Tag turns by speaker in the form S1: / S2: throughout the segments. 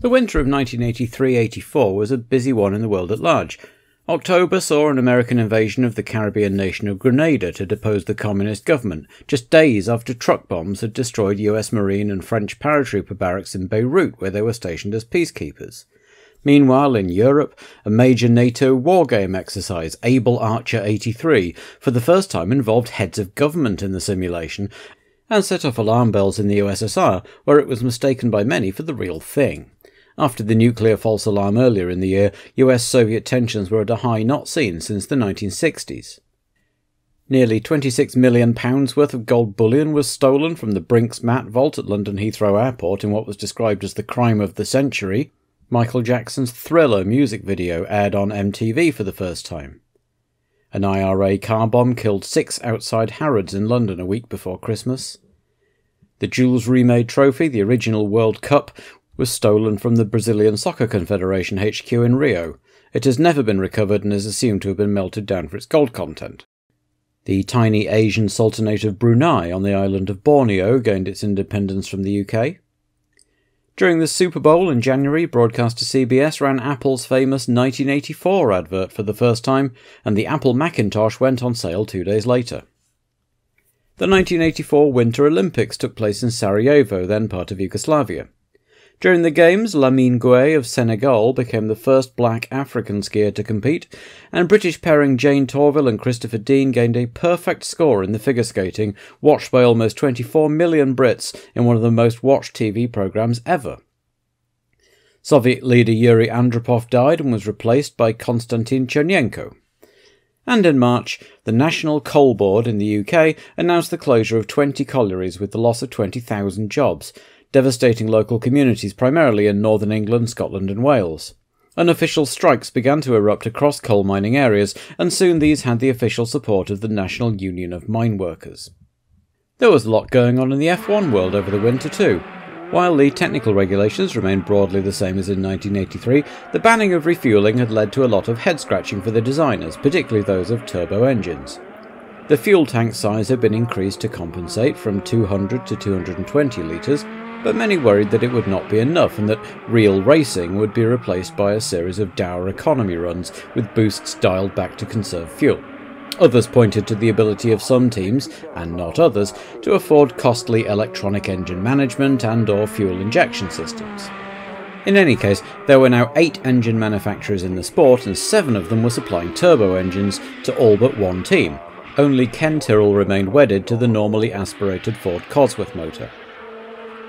S1: The winter of 1983-84 was a busy one in the world at large. October saw an American invasion of the Caribbean nation of Grenada to depose the communist government, just days after truck bombs had destroyed US Marine and French paratrooper barracks in Beirut, where they were stationed as peacekeepers. Meanwhile, in Europe, a major NATO wargame exercise, Able Archer 83, for the first time involved heads of government in the simulation, and set off alarm bells in the USSR, where it was mistaken by many for the real thing. After the nuclear false alarm earlier in the year, US-Soviet tensions were at a high not seen since the 1960s. Nearly £26 million worth of gold bullion was stolen from the Brinks-Mat vault at London Heathrow Airport in what was described as the crime of the century. Michael Jackson's Thriller music video aired on MTV for the first time. An IRA car bomb killed 6 outside Harrods in London a week before Christmas. The Jules Rimet Trophy, the original World Cup, was stolen from the Brazilian Soccer Confederation HQ in Rio. It has never been recovered and is assumed to have been melted down for its gold content. The tiny Asian Sultanate of Brunei on the island of Borneo gained its independence from the UK. During the Super Bowl in January, broadcaster CBS ran Apple's famous 1984 advert for the first time, and the Apple Macintosh went on sale 2 days later. The 1984 Winter Olympics took place in Sarajevo, then part of Yugoslavia. During the Games, Lamine Gueye of Senegal became the first black African skier to compete, and British pairing Jane Torvill and Christopher Dean gained a perfect score in the figure skating, watched by almost 24 million Brits in one of the most watched TV programmes ever. Soviet leader Yuri Andropov died and was replaced by Konstantin Chernenko. And in March, the National Coal Board in the UK announced the closure of 20 collieries with the loss of 20,000 jobs, devastating local communities primarily in northern England, Scotland and Wales. Unofficial strikes began to erupt across coal mining areas, and soon these had the official support of the National Union of Mine Workers. There was a lot going on in the F1 world over the winter too. While the technical regulations remained broadly the same as in 1983, the banning of refuelling had led to a lot of head-scratching for the designers, particularly those of turbo engines. The fuel tank size had been increased to compensate from 200 to 220 litres, but many worried that it would not be enough and that real racing would be replaced by a series of dour economy runs with boosts dialed back to conserve fuel. Others pointed to the ability of some teams, and not others, to afford costly electronic engine management and/or fuel injection systems. In any case, there were now 8 engine manufacturers in the sport, and 7 of them were supplying turbo engines to all but one team. Only Ken Tyrrell remained wedded to the normally aspirated Ford Cosworth motor.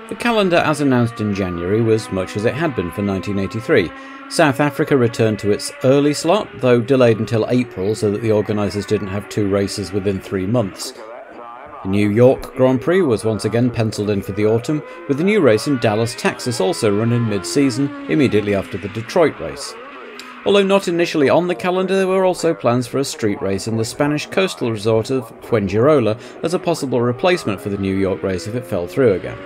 S1: The calendar as announced in January was much as it had been for 1983. South Africa returned to its early slot, though delayed until April so that the organisers didn't have 2 races within 3 months. The New York Grand Prix was once again penciled in for the autumn, with the new race in Dallas, Texas also run in mid-season, immediately after the Detroit race. Although not initially on the calendar, there were also plans for a street race in the Spanish coastal resort of Fuengirola as a possible replacement for the New York race if it fell through again.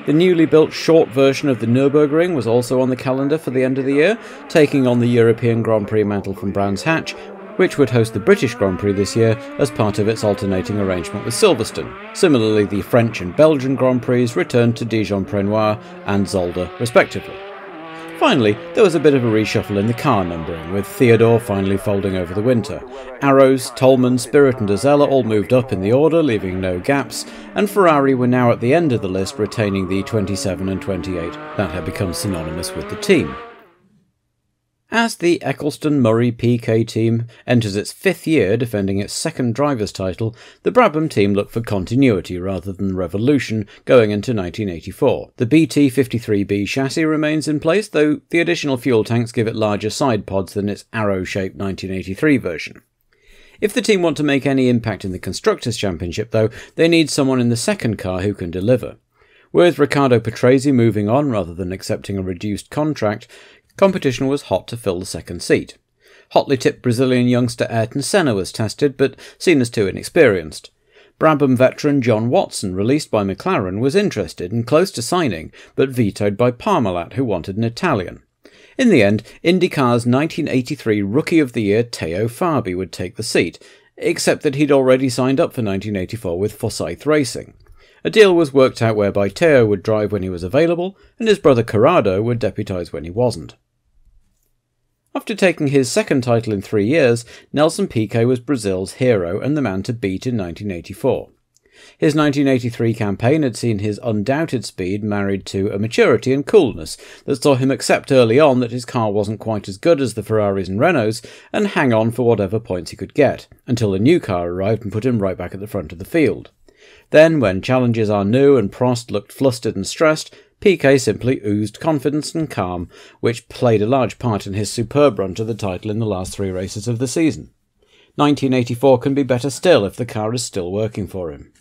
S1: The newly built short version of the Nürburgring was also on the calendar for the end of the year, taking on the European Grand Prix mantle from Brands Hatch, which would host the British Grand Prix this year as part of its alternating arrangement with Silverstone. Similarly, the French and Belgian Grand Prix returned to Dijon-Prenois and Zolder, respectively. Finally, there was a bit of a reshuffle in the car numbering, with Theodore finally folding over the winter. Arrows, Toleman, Spirit and Azella all moved up in the order, leaving no gaps, and Ferrari were now at the end of the list, retaining the 27 and 28 that had become synonymous with the team. As the Eccleston-Murray PK team enters its 5th year defending its 2nd driver's title, the Brabham team looked for continuity rather than revolution going into 1984. The BT53B chassis remains in place, though the additional fuel tanks give it larger side pods than its arrow-shaped 1983 version. If the team want to make any impact in the Constructors' Championship, though, they need someone in the second car who can deliver. With Riccardo Patrese moving on rather than accepting a reduced contract, competition was hot to fill the second seat. Hotly tipped Brazilian youngster Ayrton Senna was tested, but seen as too inexperienced. Brabham veteran John Watson, released by McLaren, was interested and close to signing, but vetoed by Parmalat, who wanted an Italian. In the end, IndyCar's 1983 Rookie of the Year Teo Fabi would take the seat, except that he'd already signed up for 1984 with Forsyth Racing. A deal was worked out whereby Teo would drive when he was available, and his brother Corrado would deputise when he wasn't. After taking his second title in 3 years, Nelson Piquet was Brazil's hero and the man to beat in 1984. His 1983 campaign had seen his undoubted speed married to a maturity and coolness that saw him accept early on that his car wasn't quite as good as the Ferraris and Renaults and hang on for whatever points he could get, until a new car arrived and put him right back at the front of the field. Then, when challenges are new and Prost looked flustered and stressed, Piquet simply oozed confidence and calm, which played a large part in his superb run to the title in the last 3 races of the season. 1984 can be better still if the car is still working for him.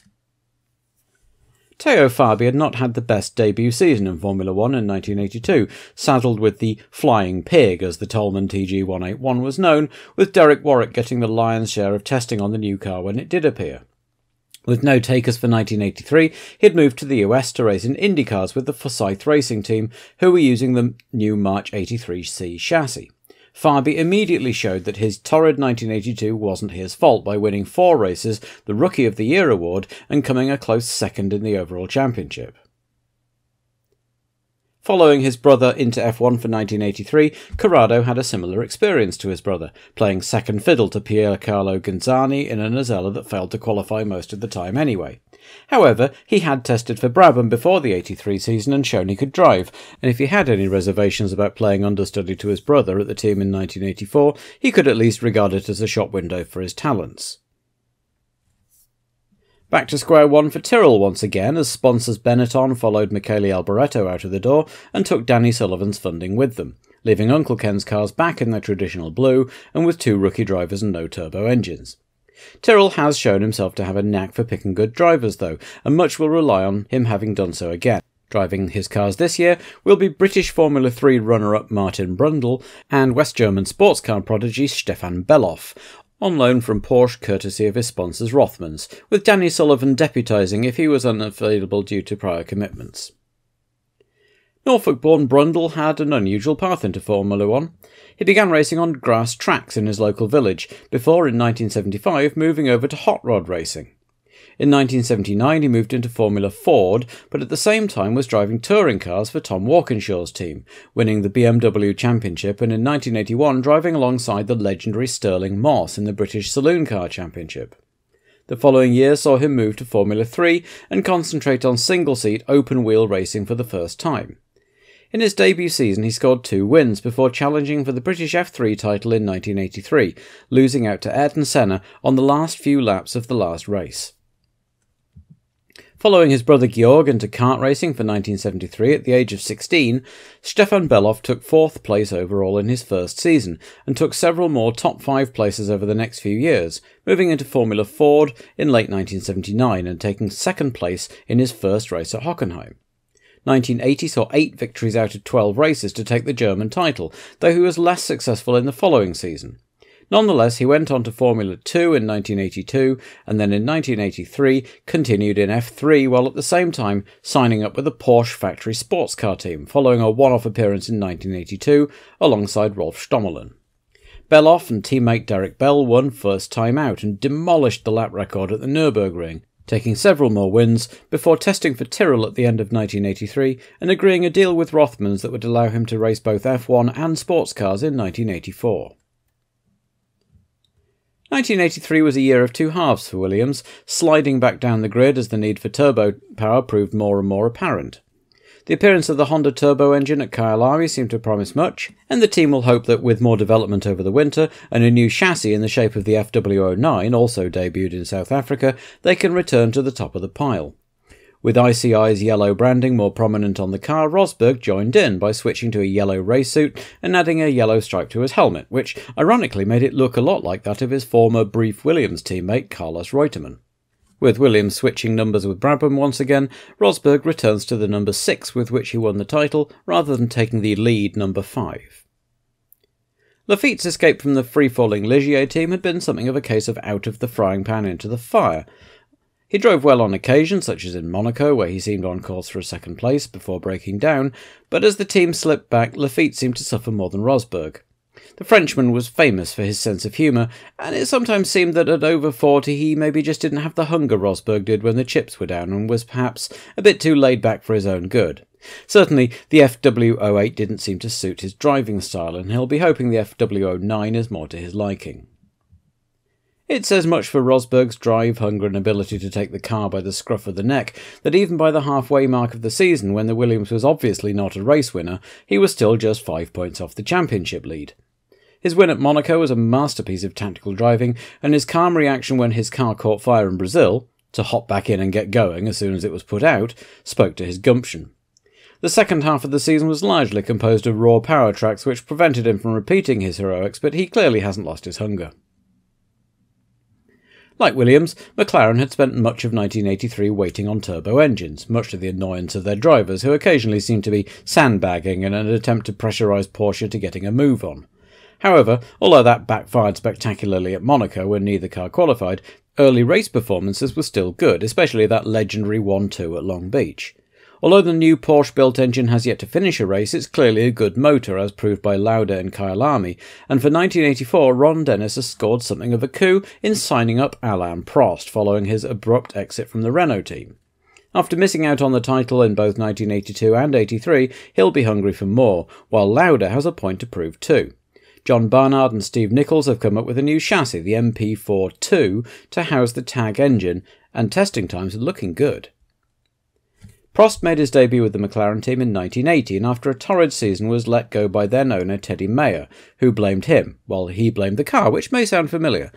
S1: Teo Fabi had not had the best debut season in Formula 1 in 1982, saddled with the Flying Pig, as the Toleman TG181 was known, with Derek Warwick getting the lion's share of testing on the new car when it did appear. With no takers for 1983, he had moved to the US to race in IndyCars with the Forsyth Racing Team, who were using the new March 83C chassis. Fabi immediately showed that his torrid 1982 wasn't his fault by winning 4 races, the Rookie of the Year award, and coming a close second in the overall championship. Following his brother into F1 for 1983, Corrado had a similar experience to his brother, playing second fiddle to Piercarlo Gonzani in a Nozella that failed to qualify most of the time anyway. However, he had tested for Brabham before the 83 season and shown he could drive, and if he had any reservations about playing understudy to his brother at the team in 1984, he could at least regard it as a shop window for his talents. Back to square one for Tyrrell once again, as sponsors Benetton followed Michele Alboreto out of the door and took Danny Sullivan's funding with them, leaving Uncle Ken's cars back in their traditional blue and with 2 rookie drivers and no turbo engines. Tyrrell has shown himself to have a knack for picking good drivers though, and much will rely on him having done so again. Driving his cars this year will be British Formula 3 runner-up Martin Brundle and West German sports car prodigy Stefan Bellof, on loan from Porsche courtesy of his sponsors Rothmans, with Danny Sullivan deputising if he was unavailable due to prior commitments. Norfolk-born Brundle had an unusual path into Formula 1. He began racing on grass tracks in his local village, before in 1975 moving over to hot rod racing. In 1979 he moved into Formula Ford, but at the same time was driving touring cars for Tom Walkinshaw's team, winning the BMW Championship, and in 1981 driving alongside the legendary Stirling Moss in the British Saloon Car Championship. The following year saw him move to Formula 3 and concentrate on single-seat open-wheel racing for the first time. In his debut season he scored 2 wins before challenging for the British F3 title in 1983, losing out to Ayrton Senna on the last few laps of the last race. Following his brother Georg into kart racing for 1973 at the age of 16, Stefan Bellof took 4th place overall in his first season, and took several more top 5 places over the next few years, moving into Formula Ford in late 1979 and taking 2nd place in his first race at Hockenheim. 1980 saw 8 victories out of 12 races to take the German title, though he was less successful in the following season. Nonetheless, he went on to Formula 2 in 1982, and then in 1983 continued in F3 while at the same time signing up with the Porsche factory sports car team, following a one-off appearance in 1982 alongside Rolf Stommelen. Bellof and teammate Derek Bell won first time out and demolished the lap record at the Nürburgring, taking several more wins before testing for Tyrrell at the end of 1983 and agreeing a deal with Rothmans that would allow him to race both F1 and sports cars in 1984. 1983 was a year of 2 halves for Williams, sliding back down the grid as the need for turbo power proved more and more apparent. The appearance of the Honda turbo engine at Kyalari seemed to promise much, and the team will hope that with more development over the winter and a new chassis in the shape of the FW09 also debuted in South Africa, they can return to the top of the pile. With ICI's yellow branding more prominent on the car, Rosberg joined in by switching to a yellow race suit and adding a yellow stripe to his helmet, which ironically made it look a lot like that of his former brief Williams teammate Carlos Reutemann. With Williams switching numbers with Brabham once again, Rosberg returns to the number 6 with which he won the title, rather than taking the lead number 5. Lafitte's escape from the free-falling Ligier team had been something of a case of out of the frying pan into the fire. He drove well on occasion, such as in Monaco, where he seemed on course for a 2nd place before breaking down, but as the team slipped back, Lafitte seemed to suffer more than Rosberg. The Frenchman was famous for his sense of humour, and it sometimes seemed that at over 40 he maybe just didn't have the hunger Rosberg did when the chips were down, and was perhaps a bit too laid back for his own good. Certainly, the FW08 didn't seem to suit his driving style, and he'll be hoping the FW09 is more to his liking. It says much for Rosberg's drive, hunger and ability to take the car by the scruff of the neck that even by the halfway mark of the season, when the Williams was obviously not a race winner, he was still just 5 points off the championship lead. His win at Monaco was a masterpiece of tactical driving, and his calm reaction when his car caught fire in Brazil, to hop back in and get going as soon as it was put out, spoke to his gumption. The second half of the season was largely composed of raw power tracks which prevented him from repeating his heroics, but he clearly hasn't lost his hunger. Like Williams, McLaren had spent much of 1983 waiting on turbo engines, much to the annoyance of their drivers, who occasionally seemed to be sandbagging in an attempt to pressurise Porsche to getting a move on. However, although that backfired spectacularly at Monaco when neither car qualified, early race performances were still good, especially that legendary 1-2 at Long Beach. Although the new Porsche-built engine has yet to finish a race, it's clearly a good motor, as proved by Lauda and Kyalami, and for 1984 Ron Dennis has scored something of a coup in signing up Alain Prost following his abrupt exit from the Renault team. After missing out on the title in both 1982 and 83, he'll be hungry for more, while Lauda has a point to prove too. John Barnard and Steve Nichols have come up with a new chassis, the MP4-2, to house the TAG engine, and testing times are looking good. Prost made his debut with the McLaren team in 1980, and after a torrid season was let go by then owner Teddy Mayer, who blamed him, while he blamed the car, which may sound familiar.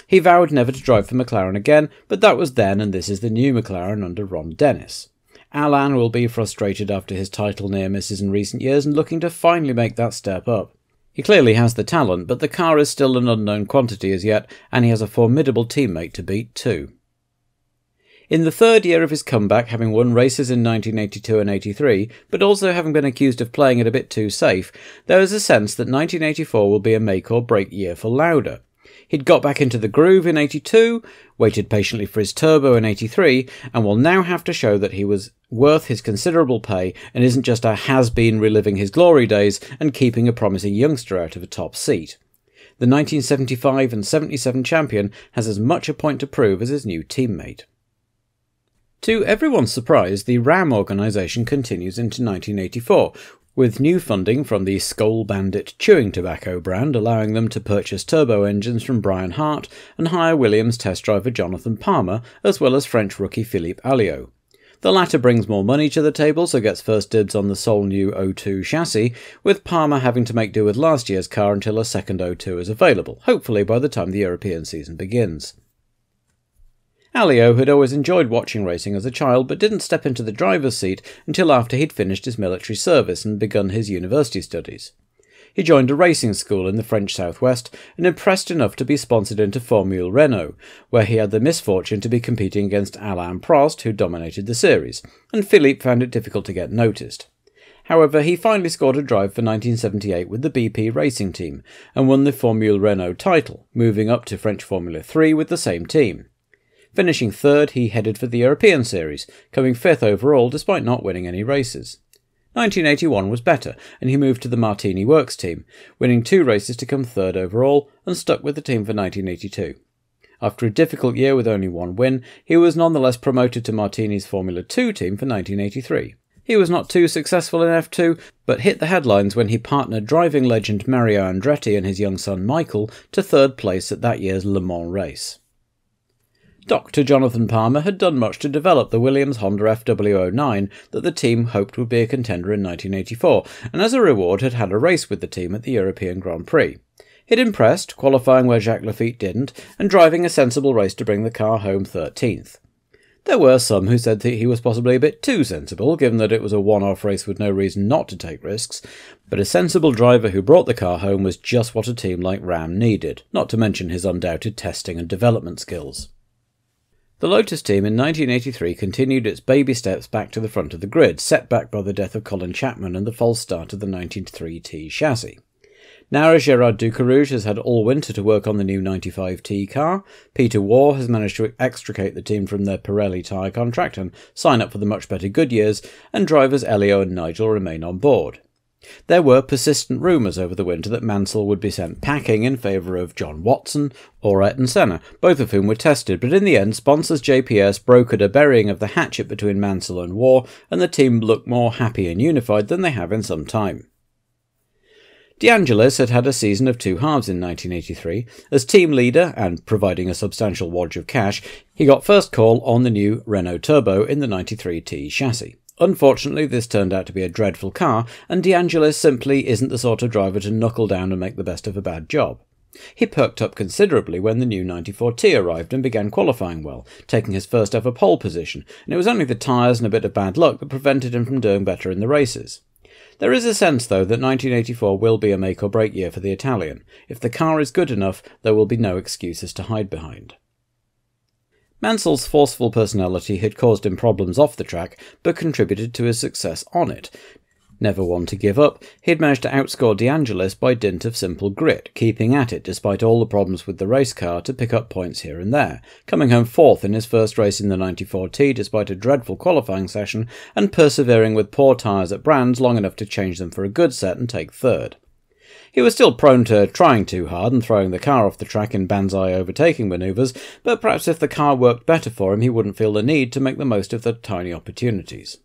S1: He vowed never to drive for McLaren again, but that was then, and this is the new McLaren under Ron Dennis. Alain will be frustrated after his title near misses in recent years and looking to finally make that step up. He clearly has the talent, but the car is still an unknown quantity as yet, and he has a formidable teammate to beat too. In the third year of his comeback, having won races in 1982 and 83, but also having been accused of playing it a bit too safe, there is a sense that 1984 will be a make-or-break year for Lauda. He'd got back into the groove in 82, waited patiently for his turbo in 83, and will now have to show that he was worth his considerable pay and isn't just a has-been reliving his glory days and keeping a promising youngster out of a top seat. The 1975 and 77 champion has as much a point to prove as his new teammate. To everyone's surprise, the RAM organisation continues into 1984, with new funding from the Skoal Bandit chewing tobacco brand allowing them to purchase turbo engines from Brian Hart and hire Williams test driver Jonathan Palmer, as well as French rookie Philippe Alliot. The latter brings more money to the table, so gets first dibs on the sole new O2 chassis, with Palmer having to make do with last year's car until a second O2 is available, hopefully by the time the European season begins. Alliot had always enjoyed watching racing as a child, but didn't step into the driver's seat until after he'd finished his military service and begun his university studies. He joined a racing school in the French southwest and impressed enough to be sponsored into Formule Renault, where he had the misfortune to be competing against Alain Prost, who dominated the series, and Philippe found it difficult to get noticed. However, he finally scored a drive for 1978 with the BP racing team, and won the Formule Renault title, moving up to French Formula 3 with the same team. Finishing third, he headed for the European Series, coming fifth overall despite not winning any races. 1981 was better, and he moved to the Martini Works team, winning 2 races to come third overall, and stuck with the team for 1982. After a difficult year with only 1 win, he was nonetheless promoted to Martini's Formula 2 team for 1983. He was not too successful in F2, but hit the headlines when he partnered driving legend Mario Andretti and his young son Michael to third place at that year's Le Mans race. Dr. Jonathan Palmer had done much to develop the Williams-Honda FW09 that the team hoped would be a contender in 1984, and as a reward had had a race with the team at the European Grand Prix. He'd impressed, qualifying where Jacques Lafitte didn't, and driving a sensible race to bring the car home 13th. There were some who said that he was possibly a bit too sensible, given that it was a one-off race with no reason not to take risks, but a sensible driver who brought the car home was just what a team like Ram needed, not to mention his undoubted testing and development skills. The Lotus team in 1983 continued its baby steps back to the front of the grid, set back by the death of Colin Chapman and the false start of the 1993T chassis. Now as Gerard Ducarouge has had all winter to work on the new 95T car, Peter Waugh has managed to extricate the team from their Pirelli tyre contract and sign up for the much better Goodyears, and drivers Elio and Nigel remain on board. There were persistent rumours over the winter that Mansell would be sent packing in favour of John Watson or Ayrton Senna, both of whom were tested, but in the end sponsors JPS brokered a burying of the hatchet between Mansell and Waugh, and the team looked more happy and unified than they have in some time. De Angelis had had a season of two halves in 1983. As team leader, and providing a substantial wad of cash, he got first call on the new Renault Turbo in the 93T chassis. Unfortunately, this turned out to be a dreadful car, and De Angelis simply isn't the sort of driver to knuckle down and make the best of a bad job. He perked up considerably when the new 94T arrived and began qualifying well, taking his first ever pole position, and it was only the tyres and a bit of bad luck that prevented him from doing better in the races. There is a sense, though, that 1984 will be a make-or-break year for the Italian. If the car is good enough, there will be no excuses to hide behind. Mansell's forceful personality had caused him problems off the track, but contributed to his success on it. Never one to give up, he had managed to outscore De Angelis by dint of simple grit, keeping at it despite all the problems with the race car to pick up points here and there, coming home fourth in his first race in the 94T despite a dreadful qualifying session, and persevering with poor tyres at Brands long enough to change them for a good set and take third. He was still prone to trying too hard and throwing the car off the track in banzai overtaking manoeuvres, but perhaps if the car worked better for him he wouldn't feel the need to make the most of the tiny opportunities.